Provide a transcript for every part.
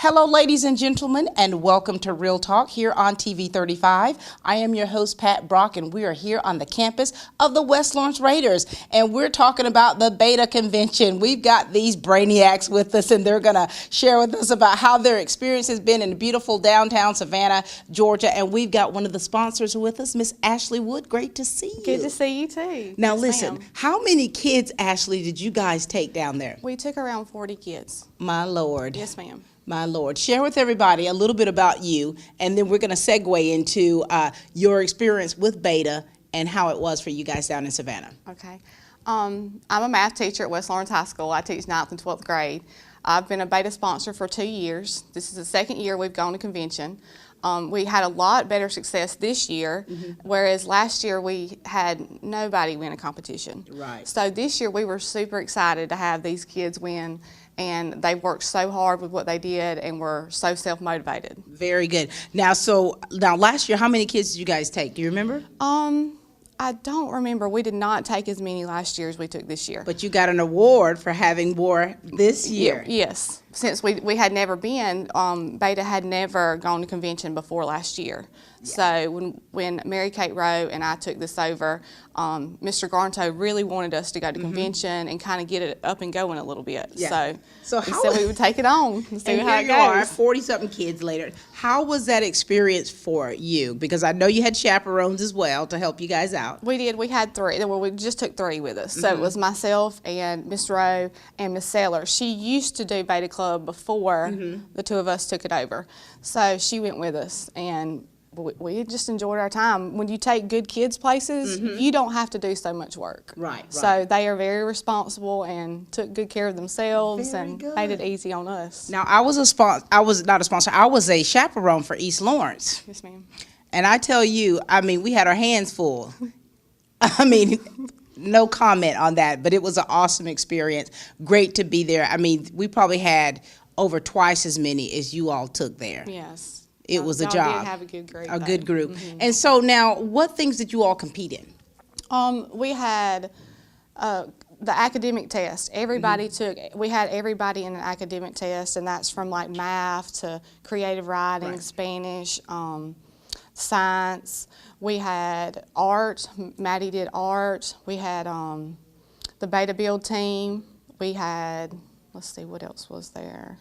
Hello, ladies and gentlemen, and welcome to Real Talk here on TV 35. I am your host, Pat Brock, and we are here on the campus of the West Lawrence Raiders, and we're talking about the Beta Convention. We've got these brainiacs with us, and they're going to share with us about how their experience has been in beautiful downtown Savannah, Georgia, and we've got one of the sponsors with us, Miss Ashley Wood. Great to see you. Good to see you, too. Now, Yes, listen, ma'am. how many kids, Ashley, did you guys take down there? We took around 40 kids. My Lord. Yes, ma'am. My Lord. Share with everybody a little bit about you, and then we're going to segue into your experience with Beta and how it was for you guys down in Savannah. Okay. I'm a math teacher at West Lawrence High School. I teach 9th and 12th grade. I've been a Beta sponsor for 2 years. This is the second year we've gone to convention. We had a lot better success this year, whereas last year we had nobody win a competition. Right. So this year we were super excited to have these kids win, and they worked so hard with what they did and were so self-motivated. Very good. Now, last year, how many kids did you guys take? Do you remember? I don't remember. We did not take as many last year as we took this year. But you got an award for having more this year. Yes. Since we had never been, Beta had never gone to convention before last year. Yeah. So when Mary Kate Rowe and I took this over, Mr. Garnto really wanted us to go to convention and kind of get it up and going a little bit. Yeah. So we said we would take it on and see how it goes. And here you are, 40-something kids later. How was that experience for you? Because I know you had chaperones as well to help you guys out. We did. We had 3. Well, we just took 3 with us. So it was myself and Miss Rowe and Miss Saylor. She used to do Beta Club before the 2 of us took it over. So she went with us, and we just enjoyed our time. When you take good kids places, you don't have to do so much work. Right. So they are very responsible and took good care of themselves Very and good. made it easy on us. Now, I was not a sponsor. I was a chaperone for East Lawrence. Yes, ma'am. And I tell you, I mean, we had our hands full. I mean, no comment on that, but it was an awesome experience. Great to be there. I mean, we probably had over twice as many as you all took there. Yes. It was a Y'all job. did have a good group. A good group. And so now, what things did you all compete in? We had the academic test. Everybody we had everybody in an academic test, and that's from like math to creative writing, Spanish, science. We had art. Mattie did art. We had the Beta Build team. We had, let's see, what else was there?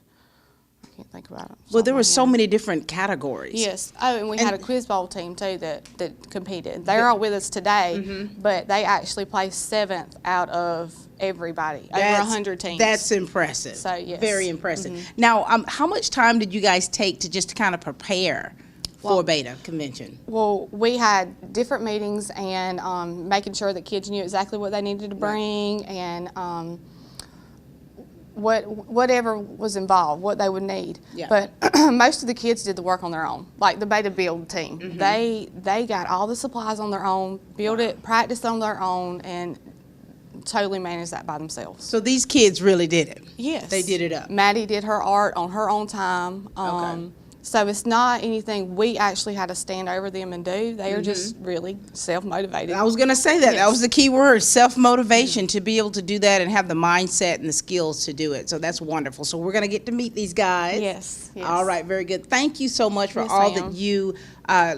I can't think about it. Well, there were so many different categories. Yes. Oh, and we had a quiz bowl team too that competed. They're all with us today, but they actually placed 7th out of everybody, over 100 teams. That's impressive. So, yes. Very impressive. Now, how much time did you guys take to just kind of prepare for Beta Convention? Well, we had different meetings and making sure that kids knew exactly what they needed to bring and whatever was involved, what they would need. Yeah. But most of the kids did the work on their own, like the Beta Build team. They got all the supplies on their own, built it, practiced on their own, and totally managed that by themselves. So these kids really did it? Yes. They did it up? Mattie did her art on her own time. Okay. So it's not anything we actually had to stand over them and do. They are just really self-motivated. I was going to say that. Yes. That was the key word, self-motivation, to be able to do that and have the mindset and the skills to do it. So that's wonderful. So we're going to get to meet these guys. Yes. All right, very good. Thank you so much for all that you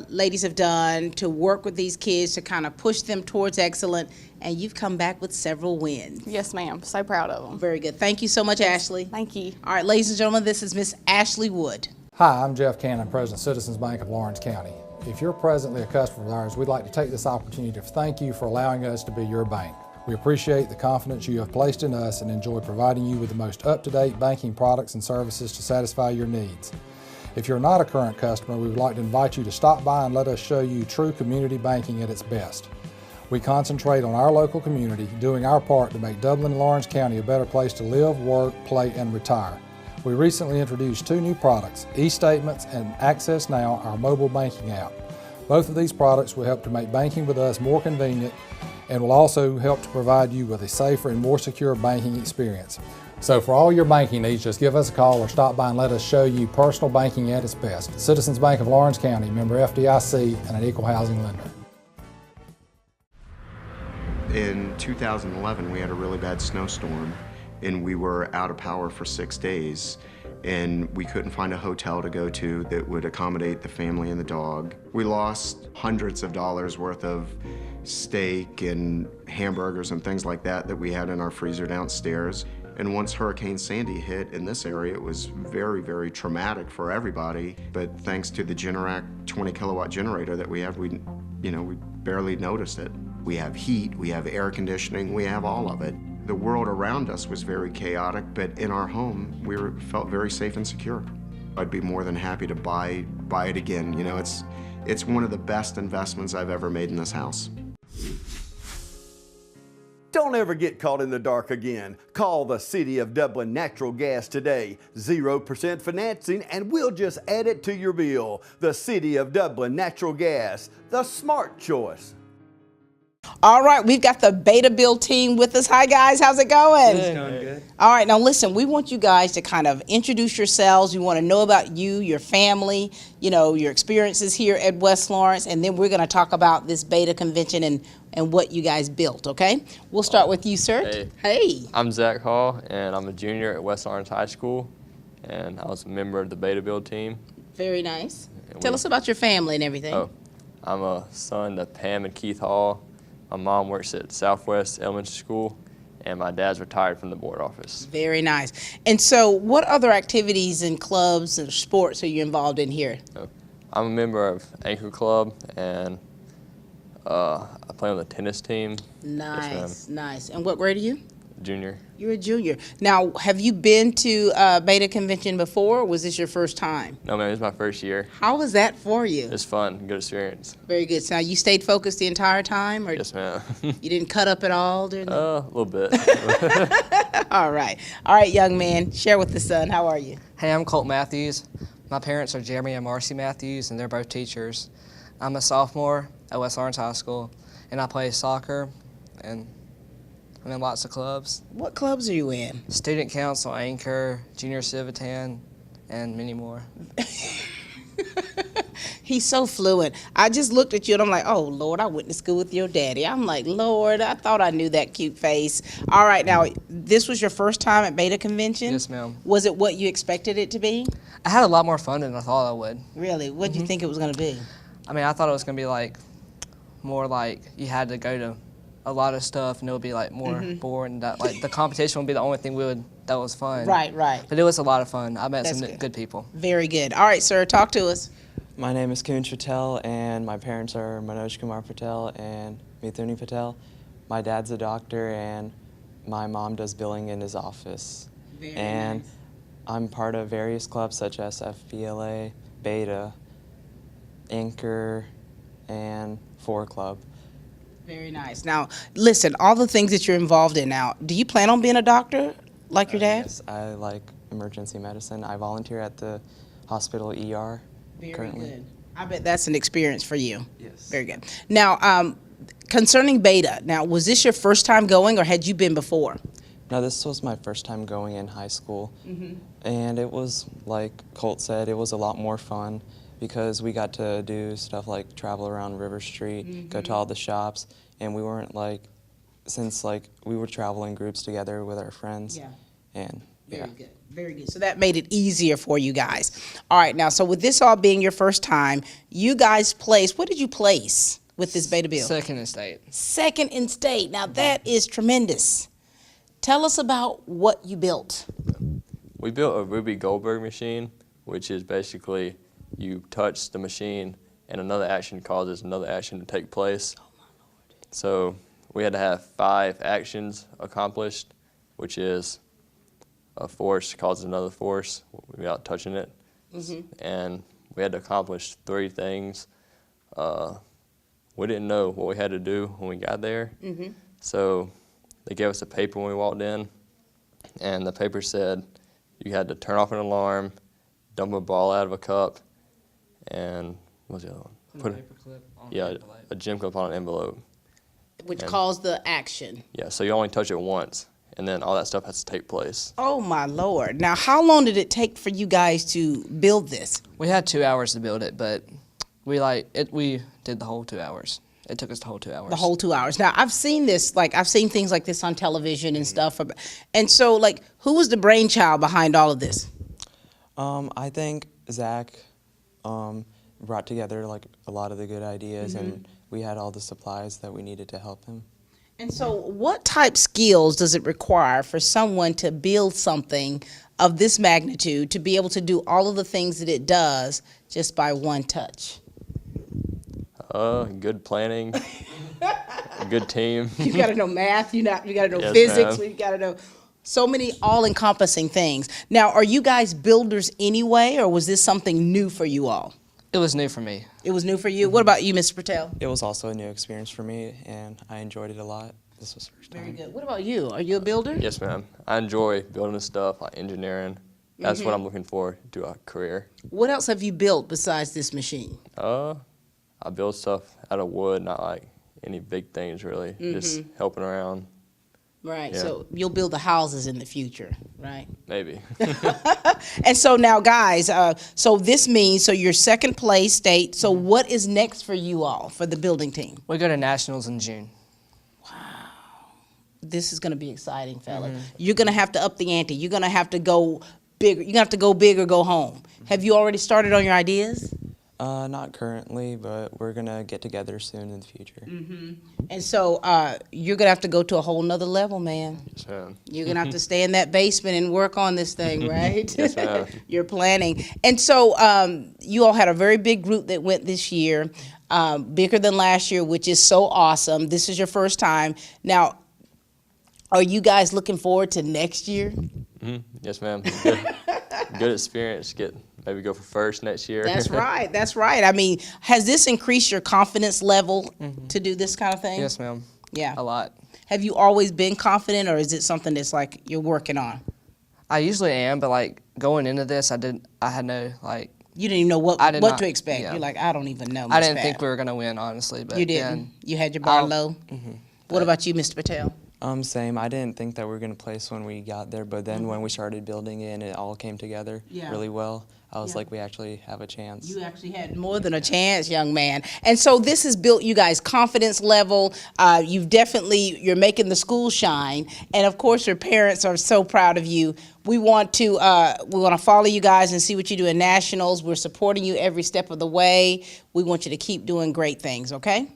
ladies have done to work with these kids to kind of push them towards excellence. And you've come back with several wins. Yes, ma'am. So proud of them. Very good. Thank you so much, Ashley. Thank you. All right, ladies and gentlemen, this is Miss Ashley Wood. Hi, I'm Jeff Cannon, President of Citizens Bank of Lawrence County. If you're presently a customer of ours, we'd like to take this opportunity to thank you for allowing us to be your bank. We appreciate the confidence you have placed in us and enjoy providing you with the most up-to-date banking products and services to satisfy your needs. If you're not a current customer, we would like to invite you to stop by and let us show you true community banking at its best. We concentrate on our local community, doing our part to make Dublin and Lawrence County a better place to live, work, play, and retire. We recently introduced 2 new products, eStatements and Access Now, our mobile banking app. Both of these products will help to make banking with us more convenient and will also help to provide you with a safer and more secure banking experience. So for all your banking needs, just give us a call or stop by and let us show you personal banking at its best. Citizens Bank of Lawrence County, member FDIC, and an equal housing lender. In 2011, we had a really bad snowstorm and we were out of power for 6 days. and we couldn't find a hotel to go to that would accommodate the family and the dog. We lost hundreds of dollars worth of steak and hamburgers and things like that we had in our freezer downstairs. And once Hurricane Sandy hit in this area, it was very, very traumatic for everybody. But thanks to the Generac 20 kilowatt generator that we have, we barely noticed it. We have heat, we have air conditioning, we have all of it. The world around us was very chaotic, but in our home, felt very safe and secure. I'd be more than happy to buy it again. You know, it's one of the best investments I've ever made in this house. Don't ever get caught in the dark again. Call the City of Dublin Natural Gas today. 0% financing and we'll just add it to your bill. The City of Dublin Natural Gas, the smart choice. All right, we've got the Beta Build team with us. Hi, guys. How's it going? It's going good. All right, now listen, we want you guys to kind of introduce yourselves. We want to know about you, your family, your experiences here at West Lawrence, and then we're going to talk about this Beta convention and what you guys built, okay? We'll start with you, sir. Hey. I'm Zach Hall, and I'm a junior at West Lawrence High School, and I was a member of the Beta Build team. Very nice. Tell us about your family and everything. Oh, I'm a son to Pam and Keith Hall. My mom works at Southwest Elementary School, and my dad's retired from the board office. Very nice. And so what other activities and clubs and sports are you involved in here? Oh, I'm a member of Anchor Club, and I play on the tennis team. Nice, nice. And what grade are you? Junior. You're a junior. Now, have you been to Beta Convention before, or was this your first time? No, man, this is my first year. How was that for you? It's fun, good experience. Very good. So now you stayed focused the entire time, or Yes, ma'am. you didn't cut up at all during the... A little bit. All right, young man, share with the son. How are you? Hey, I'm Colt Matthews. My parents are Jeremy and Marcy Matthews, and they're both teachers. I'm a sophomore at West Lawrence High School, and I play soccer, and I'm in lots of clubs. What clubs are you in? Student Council, Anchor, Junior Civitan, and many more. He's so fluent. I just looked at you and I'm like, oh, Lord, I went to school with your daddy. I'm like, Lord, I thought I knew that cute face. All right, now, this was your first time at Beta Convention? Yes, ma'am. Was it what you expected it to be? I had a lot more fun than I thought I would. Really? What did you think it was going to be? I mean, I thought it was going to be more like you had to go to a lot of stuff and it would be more boring. That the competition would be the only thing that was fun. Right. But it was a lot of fun. I met That's some good. good people. Very good. All right, sir, talk to us. My name is Kunj Patel, and my parents are Manoj Kumar Patel and Mithuni Patel. My dad's a doctor, and my mom does billing in his office. Very and nice. I'm part of various clubs such as FBLA, Beta, Anchor, and 4 Club. Very nice. Now, listen, all the things that you're involved in now, do you plan on being a doctor like your dad? Yes, I like emergency medicine. I volunteer at the hospital ER currently. Very good. I bet that's an experience for you. Yes. Very good. Now, concerning Beta, now, was this your first time going or had you been before? No, this was my first time going in high school. And it was, like Colt said, it was a lot more fun because we got to do stuff like travel around River Street, go to all the shops, and we weren't since we were traveling groups together with our friends. Yeah. And Very good. Very good. So that made it easier for you guys. All right. Now, so with this all being your first time, you guys placed, what did you place with this Beta Build? Second in state. Second in state. Now, that is tremendous. Tell us about what you built. We built a Ruby Goldberg machine, which is basically you touch the machine and another action causes another action to take place. Oh my Lord. So we had to have 5 actions accomplished, which is a force causes another force without touching it. And we had to accomplish 3 things. We didn't know what we had to do when we got there. So they gave us a paper when we walked in, and the paper said you had to turn off an alarm, dump a ball out of a cup, and what was the other one? Put a paper clip on an envelope. A gym clip on an envelope. Which caused the action. Yeah, so you only touch it once, and then all that stuff has to take place. Oh, my Lord. Now, how long did it take for you guys to build this? We had 2 hours to build it, but we did the whole 2 hours. It took us the whole 2 hours. The whole 2 hours. Now, I've seen this, I've seen things like this on television and stuff. And so, who was the brainchild behind all of this? I think Zach brought together like a lot of the good ideas, and we had all the supplies that we needed to help him. And so what type skills does it require for someone to build something of this magnitude, to be able to do all of the things that it does just by one touch? Good planning, a good team. You got to know math, you got to know Yes, physics, ma'am. you got to know so many all-encompassing things. Now, are you guys builders anyway, or was this something new for you all? It was new for me. It was new for you. What about you, Mr. Patel? It was also a new experience for me, and I enjoyed it a lot. This was the first time. Very good. What about you? Are you a builder? Yes, ma'am. I enjoy building this stuff, like engineering. That's what I'm looking for to a career. What else have you built besides this machine? I build stuff out of wood, not like any big things really, just helping around, Right. Yeah. So you'll build the houses in the future, right? maybe. And so now, guys, so this means, so you're second place state. So what is next for you all, for the building team? We go to nationals in June. This is going to be exciting, fella. You're going to have to up the ante. You're going to have to go bigger. You're going to have to go big or go home. Have you already started on your ideas? Not currently, but we're gonna get together soon in the future. And so you're going to have to go to a whole nother level, man. Yes, ma'am. You're going to have to stay in that basement and work on this thing, right? Yes, ma'am. You're planning. And so you all had a very big group that went this year, bigger than last year, which is so awesome. This is your first time. Now, are you guys looking forward to next year? Yes, ma'am. Good experience. Maybe go for first next year. That's right. That's right. I mean, has this increased your confidence level to do this kind of thing? Yes, ma'am. Yeah. A lot. Have you always been confident, or is it something that's like you're working on? I usually am, but like going into this, I had no like. You didn't even know what I did what not- to expect. yeah. You're like, I don't even know. I Miss didn't think Pat. we were gonna win, honestly. But You didn't. then You had your bar I'll- low. What about you, Mr. Patel? Same. I didn't think that we were gonna place when we got there, but then when we started building it and it all came together Yeah. really well, I was Yeah. like, we actually have a chance. You actually had more than a chance, young man. And so this has built you guys' confidence level. You're making the school shine. And of course, your parents are so proud of you. We want to follow you guys and see what you do in nationals. We're supporting you every step of the way. We want you to keep doing great things, okay?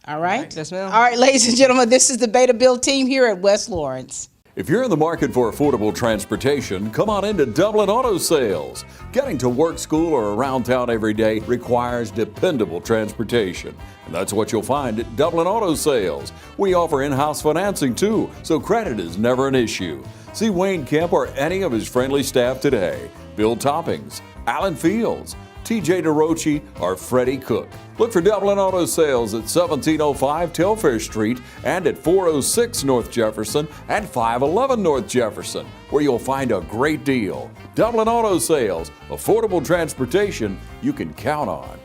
All right? Yes, ma'am. All right, ladies and gentlemen, this is the Beta Build team here at West Lawrence. If you're in the market for affordable transportation, come on into Dublin Auto Sales. Getting to work, school, or around town every day requires dependable transportation. And that's what you'll find at Dublin Auto Sales. We offer in-house financing too, so credit is never an issue. See Wayne Kemp or any of his friendly staff today. Bill Toppings, Alan Fields, TJ DeRochi, or Freddie Cook. Look for Dublin Auto Sales at 1705 Telfair Street and at 406 North Jefferson and 511 North Jefferson, where you'll find a great deal. Dublin Auto Sales, affordable transportation you can count on.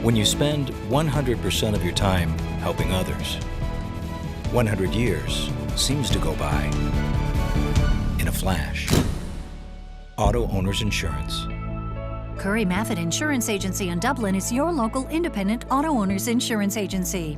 When you spend 100% of your time helping others, 100 years seems to go by in a flash. Auto Owners Insurance. Curry Maffitt Insurance Agency in Dublin is your local independent auto owners insurance agency.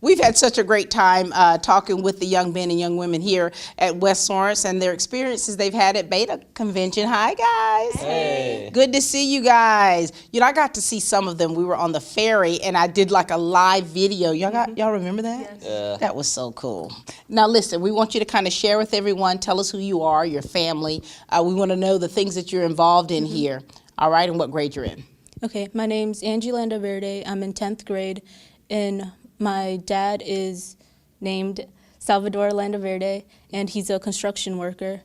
We've had such a great time talking with the young men and young women here at West Lawrence and their experiences they've had at Beta Convention. Hi, guys. Hey. Good to see you guys. You know, I got to see some of them. We were on the ferry, and I did like a live video. Y'all remember that? Yes. Yeah. That was so cool. Now, listen, we want you to kind of share with everyone. Tell us who you are, your family. We want to know the things that you're involved in here. All right, and what grade you're in. Okay, my name's Angie Landaverde. I'm in 10th grade, and my dad is named Salvador Landaverde, and he's a construction worker.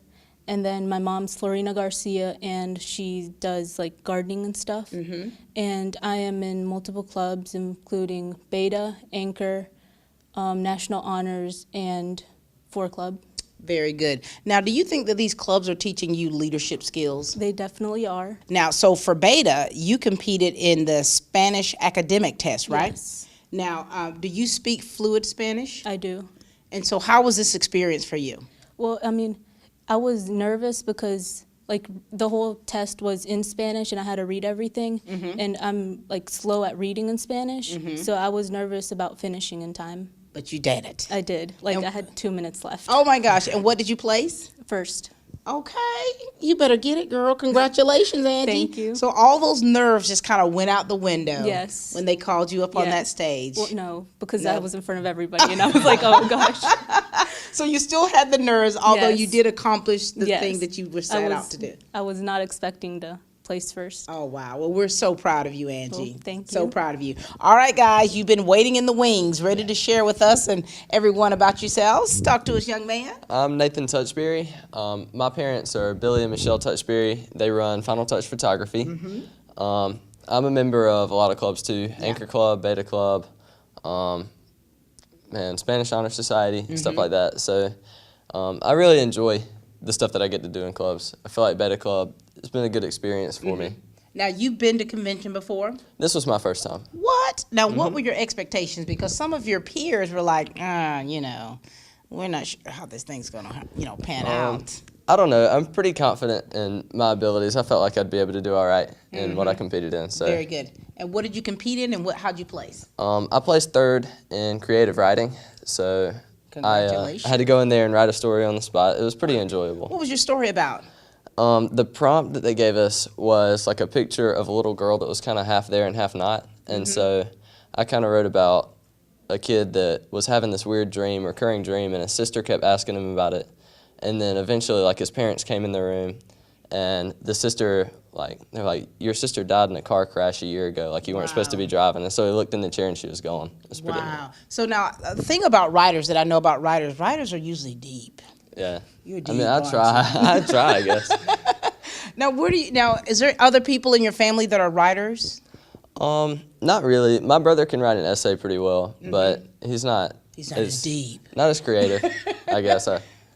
And then my mom's Florina Garcia, and she does like gardening and stuff. And I am in multiple clubs, including Beta, Anchor, National Honors, and 4 Club. Very good. Now, do you think that these clubs are teaching you leadership skills? They definitely are. Now, so for Beta, you competed in the Spanish academic test, right? Yes. Now, do you speak fluid Spanish? I do. And so how was this experience for you? Well, I mean, I was nervous because like the whole test was in Spanish and I had to read everything, and I'm like slow at reading in Spanish, so I was nervous about finishing in time. But you did it. I did. Like I had 2 minutes left. Oh my gosh, and what did you place? First. Okay, you better get it, girl. Congratulations, Angie. Thank you. So all those nerves just kind of went out the window. Yes. When they called you up on Yeah. that stage. Well, no, because No. I was in front of everybody, and I was like, oh gosh. So you still had the nerves, although Yes. you did accomplish the Yes. thing that you were set out to do. I was not expecting to place first. Oh, wow. Well, we're so proud of you, Angie. Well, thank So you. proud of you. All right, guys, you've been waiting in the wings, ready to share with us and everyone about yourselves. Talk to us, young man. I'm Nathan Touchberry. My parents are Billy and Michelle Touchberry. They run Final Touch Photography. I'm a member of a lot of clubs too, Anchor Club, Beta Club, Spanish Honor Society, stuff like that. So I really enjoy the stuff that I get to do in clubs. I feel like Beta Club, it's been a good experience for me. Now, you've been to convention before? This was my first time. What? Now, what were your expectations? Because some of your peers were like, we're not sure how this thing's going to, pan out. I don't know. I'm pretty confident in my abilities. I felt like I'd be able to do all right in what I competed in. So Very good. And what did you compete in, and how'd you place? I placed third in creative writing. So Congratulations. I had to go in there and write a story on the spot. It was pretty enjoyable. What was your story about? The prompt that they gave us was like a picture of a little girl that was kind of half there and half not. And so I kind of wrote about a kid that was having this weird dream, recurring dream, and his sister kept asking him about it. And then eventually, like, his parents came in the room, and the sister, they're like, your sister died in a car crash a year ago. Like, you weren't supposed to be driving. And so he looked in the chair, and she was gone. It was pretty neat. So now, the thing about writers that I know about writers are usually deep. Yeah. You're deep. I mean, I try. I try, I guess. Now, is there other people in your family that are writers? Not really. My brother can write an essay pretty well, but he's not as deep. Not as creative, I guess.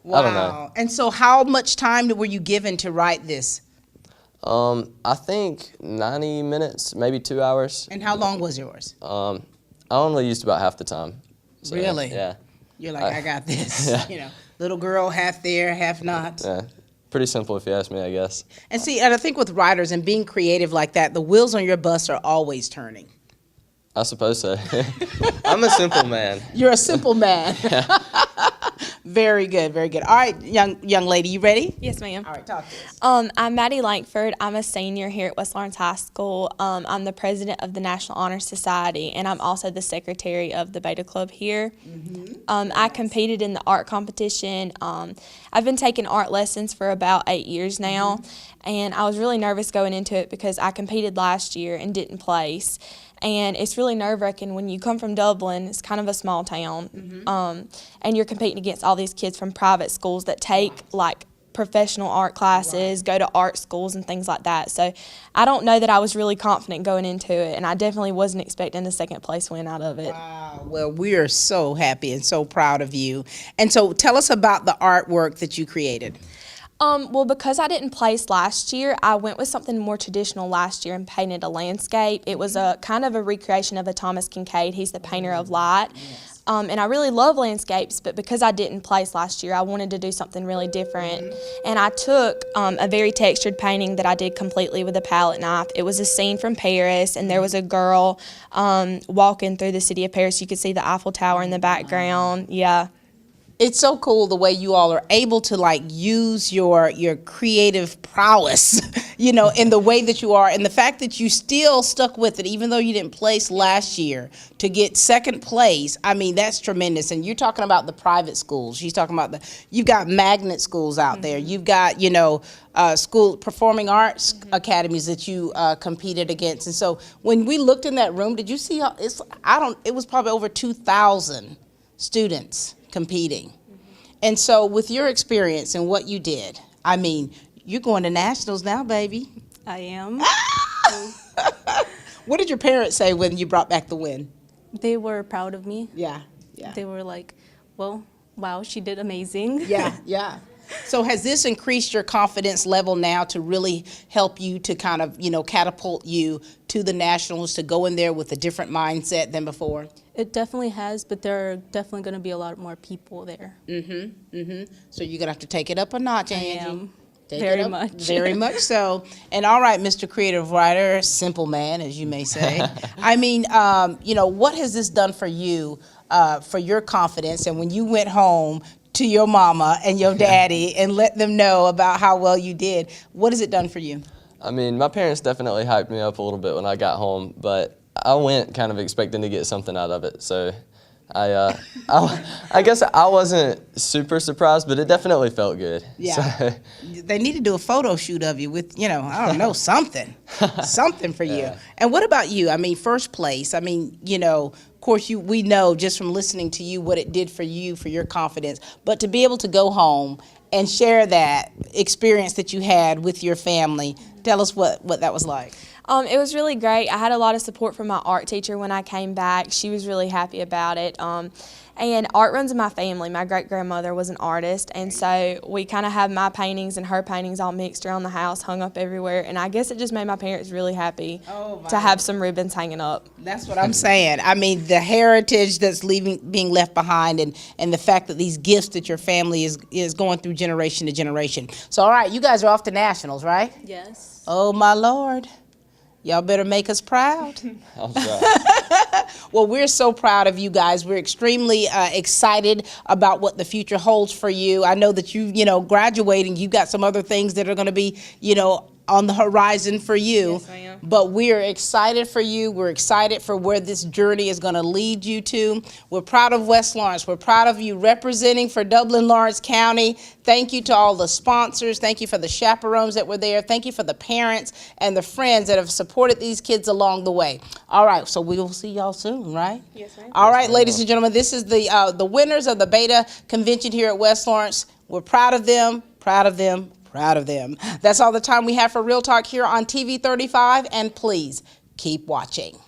Wow. I don't know. And so how much time were you given to write this? I think 90 minutes, maybe 2 hours. And how long was yours? I only used about half the time. So, Really? Yeah. You're like, I got this. Yeah. Little girl, half there, half not. Yeah. Pretty simple if you ask me, I guess. And see, and I think with writers and being creative like that, the wheels on your bus are always turning. I suppose so. I'm a simple man. You're a simple man. Very good, very good. All right, young lady, you ready? Yes, ma'am. All right, talk to us. I'm Mattie Langford. I'm a senior here at West Lawrence High School. I'm the president of the National Honor Society, and I'm also the secretary of the Beta Club here. I competed in the art competition. I've been taking art lessons for about 8 years now, and I was really nervous going into it because I competed last year and didn't place. And it's really nerve-wracking when you come from Dublin. It's kind of a small town, and you're competing against all these kids from private schools that take like professional art classes, go to art schools and things like that. So I don't know that I was really confident going into it, and I definitely wasn't expecting a second place win out of it. Wow. Well, we are so happy and so proud of you. And so tell us about the artwork that you created. Well, because I didn't place last year, I went with something more traditional last year and painted a landscape. It was a kind of a recreation of a Thomas Kincaid. He's the painter of light. And I really love landscapes, but because I didn't place last year, I wanted to do something really different. And I took a very textured painting that I did completely with a palette knife. It was a scene from Paris, and there was a girl walking through the city of Paris. You could see the Eiffel Tower in the background. Yeah. It's so cool the way you all are able to like use your creative prowess, in the way that you are, and the fact that you still stuck with it, even though you didn't place last year, to get second place. I mean, that's tremendous. And you're talking about the private schools. She's talking about you've got magnet schools out there. You've got, school performing arts academies that you competed against. And so when we looked in that room, did you see it was probably over 2,000 students competing. And so with your experience and what you did, I mean, you're going to nationals now, baby. I am. What did your parents say when you brought back the win? They were proud of me. Yeah. They were like, well, wow, she did amazing. Yeah. So has this increased your confidence level now to really help you to kind of, catapult you to the nationals, to go in there with a different mindset than before? It definitely has, but there are definitely going to be a lot more people there. So you're going to have to take it up a notch, Angie. I am. Very much. Very much so. And all right, Mr. Creative Writer, simple man, as you may say. I mean, what has this done for you, for your confidence? And when you went home to your mama and your daddy and let them know about how well you did, what has it done for you? I mean, my parents definitely hyped me up a little bit when I got home, but I went kind of expecting to get something out of it. So I guess I wasn't super surprised, but it definitely felt good. Yeah. So. They need to do a photo shoot of you with, I don't know, something for you. Yeah. And what about you? I mean, first place, of course, we know just from listening to you what it did for you, for your confidence, but to be able to go home and share that experience that you had with your family, tell us what that was like. It was really great. I had a lot of support from my art teacher when I came back. She was really happy about it. And art runs in my family. My great-grandmother was an artist, and so we kind of have my paintings and her paintings all mixed around the house, hung up everywhere, and I guess it just made my parents really happy to have some ribbons hanging up. That's what I'm saying. I mean, the heritage that's being left behind, and the fact that these gifts that your family is going through generation to generation. So, all right, you guys are off to nationals, right? Yes. Oh, my Lord. Y'all better make us proud. I'll try. Well, we're so proud of you guys. We're extremely excited about what the future holds for you. I know that graduating, you've got some other things that are going to be, on the horizon for you. Yes, ma'am. But we are excited for you. We're excited for where this journey is going to lead you to. We're proud of West Lawrence. We're proud of you representing for Dublin-Lawrence County. Thank you to all the sponsors. Thank you for the chaperones that were there. Thank you for the parents and the friends that have supported these kids along the way. All right, so we will see y'all soon, right? Yes, ma'am. All right, ladies and gentlemen, this is the winners of the Beta Convention here at West Lawrence. We're proud of them, proud of them, proud of them. That's all the time we have for Real Talk here on TV 35, and please keep watching.